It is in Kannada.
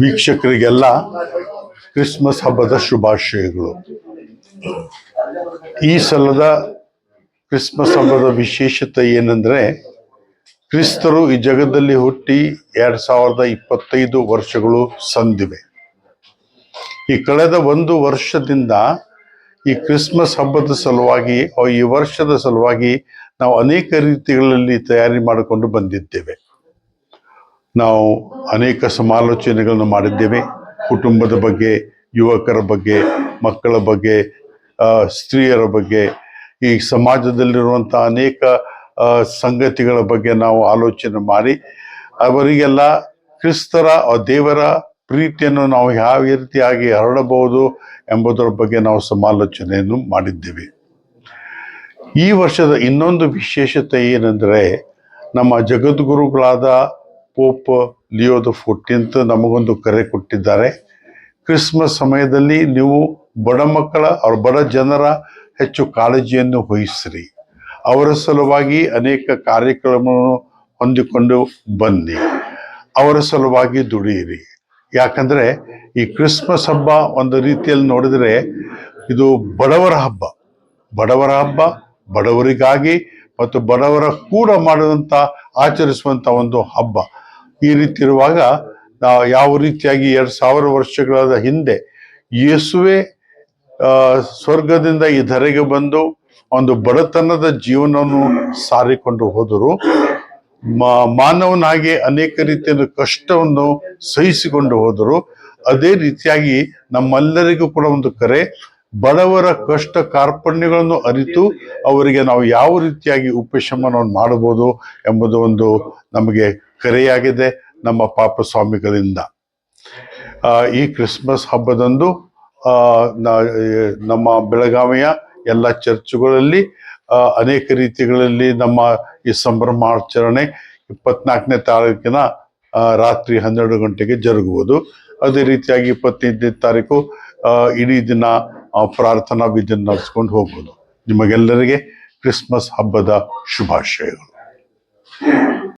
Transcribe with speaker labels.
Speaker 1: ವೀಕ್ಷಕರಿಗೆಲ್ಲ ಕ್ರಿಸ್ಮಸ್ ಹಬ್ಬದ ಶುಭಾಶಯಗಳು. ಈ ಸಲದ ಕ್ರಿಸ್ಮಸ್ ಹಬ್ಬದ ವಿಶೇಷತೆ ಏನಂದ್ರೆ, ಕ್ರಿಸ್ತರು ಈ ಜಗದಲ್ಲಿ ಹುಟ್ಟಿ 2025 ವರ್ಷಗಳು ಸಂದಿವೆ. ಈ ಕಳೆದ 1 ವರ್ಷದಿಂದ ಈ ಕ್ರಿಸ್ಮಸ್ ಹಬ್ಬದ ಸಲುವಾಗಿ, ಈ ವರ್ಷದ ಸಲುವಾಗಿ ನಾವು ಅನೇಕ ರೀತಿಗಳಲ್ಲಿ ತಯಾರಿ ಮಾಡಿಕೊಂಡು ಬಂದಿದ್ದೇವೆ. ನಾವು ಅನೇಕ ಸಮಾಲೋಚನೆಗಳನ್ನು ಮಾಡಿದ್ದೇವೆ. ಕುಟುಂಬದ ಬಗ್ಗೆ, ಯುವಕರ ಬಗ್ಗೆ, ಮಕ್ಕಳ ಬಗ್ಗೆ, ಸ್ತ್ರೀಯರ ಬಗ್ಗೆ, ಈ ಸಮಾಜದಲ್ಲಿರುವಂಥ ಅನೇಕ ಸಂಗತಿಗಳ ಬಗ್ಗೆ ನಾವು ಆಲೋಚನೆ ಮಾಡಿ ಅವರಿಗೆಲ್ಲ ಕ್ರಿಸ್ತರ ದೇವರ ಪ್ರೀತಿಯನ್ನು ನಾವು ಯಾವ ರೀತಿಯಾಗಿ ಹರಡಬಹುದು ಎಂಬುದರ ಬಗ್ಗೆ ನಾವು ಸಮಾಲೋಚನೆಯನ್ನು ಮಾಡಿದ್ದೇವೆ. ಈ ವರ್ಷದ ಇನ್ನೊಂದು ವಿಶೇಷತೆ ಏನೆಂದರೆ, ನಮ್ಮ ಜಗದ್ಗುರುಗಳಾದ ಪೋಪ್ ಲಿಯೋ ದ 14th ನಮಗೊಂದು ಕರೆ ಕೊಟ್ಟಿದ್ದಾರೆ. ಕ್ರಿಸ್ಮಸ್ ಸಮಯದಲ್ಲಿ ನೀವು ಬಡ ಮಕ್ಕಳ ಬಡ ಜನರ ಹೆಚ್ಚು ಕಾಳಜಿಯನ್ನು ವಹಿಸಿರಿ. ಅವರ ಸಲುವಾಗಿ ಅನೇಕ ಕಾರ್ಯಕ್ರಮವನ್ನು ಹೊಂದಿಕೊಂಡು ಬನ್ನಿ. ಅವರ ಸಲುವಾಗಿ ದುಡಿಯಿರಿ. ಯಾಕಂದ್ರೆ ಈ ಕ್ರಿಸ್ಮಸ್ ಹಬ್ಬ ಒಂದು ರೀತಿಯಲ್ಲಿ ನೋಡಿದರೆ ಇದು ಬಡವರ ಹಬ್ಬ. ಬಡವರಿಗಾಗಿ ಮತ್ತು ಬಡವರ ಕೂಡ ಮಾಡುವಂತ ಆಚರಿಸುವಂತ ಒಂದು ಹಬ್ಬ. ಈ ರೀತಿ ಇರುವಾಗ ಯಾವ ರೀತಿಯಾಗಿ 2000 ವರ್ಷಗಳ ಹಿಂದೆ ಯೇಸುವೆ ಸ್ವರ್ಗದಿಂದ ಈ ಧರೆಗೆ ಬಂದು ಒಂದು ಬಡತನದ ಜೀವನವನ್ನು ಸಾರಿಕೊಂಡು ಹೋದರು. ಮಾನವನಾಗಿ ಅನೇಕ ರೀತಿಯ ಕಷ್ಟವನ್ನು ಸಹಿಸಿಕೊಂಡು ಹೋದರು. ಅದೇ ರೀತಿಯಾಗಿ ನಮ್ಮೆಲ್ಲರಿಗೂ ಕೂಡ ಒಂದು ಕರೆ, ಬಡವರ ಕಷ್ಟ ಕಾರ್ಪಣ್ಯಗಳನ್ನು ಅರಿತು ಅವರಿಗೆ ನಾವು ಯಾವ ರೀತಿಯಾಗಿ ಉಪಶಮನವನ್ನು ಮಾಡಬಹುದು ಎಂಬುದು ಒಂದು ನಮಗೆ ಕರೆಯಾಗಿದೆ ನಮ್ಮ ಪಾಪ ಸ್ವಾಮಿಗಳಿಂದ. ಈ ಕ್ರಿಸ್ಮಸ್ ಹಬ್ಬದಂದು ನಮ್ಮ ಬೆಳಗಾವಿಯ ಎಲ್ಲ ಚರ್ಚ್ಗಳಲ್ಲಿ ಅನೇಕ ರೀತಿಗಳಲ್ಲಿ ನಮ್ಮ ಈ ಸಂಭ್ರಮಾಚರಣೆ 24ನೇ ತಾರೀಕಿನ ರಾತ್ರಿ 12 ಗಂಟೆಗೆ ಜರುಗುವುದು. ಅದೇ ರೀತಿಯಾಗಿ 25ನೇ ತಾರೀಕು ಇಡೀ ದಿನ ಪ್ರಾರ್ಥನಾ ವಿಧಿಯನ್ನು ನಡೆಸ್ಕೊಂಡು ಹೋಗ್ಬೋದು. ನಿಮಗೆಲ್ಲರಿಗೆ ಕ್ರಿಸ್ಮಸ್ ಹಬ್ಬದ ಶುಭಾಶಯಗಳು.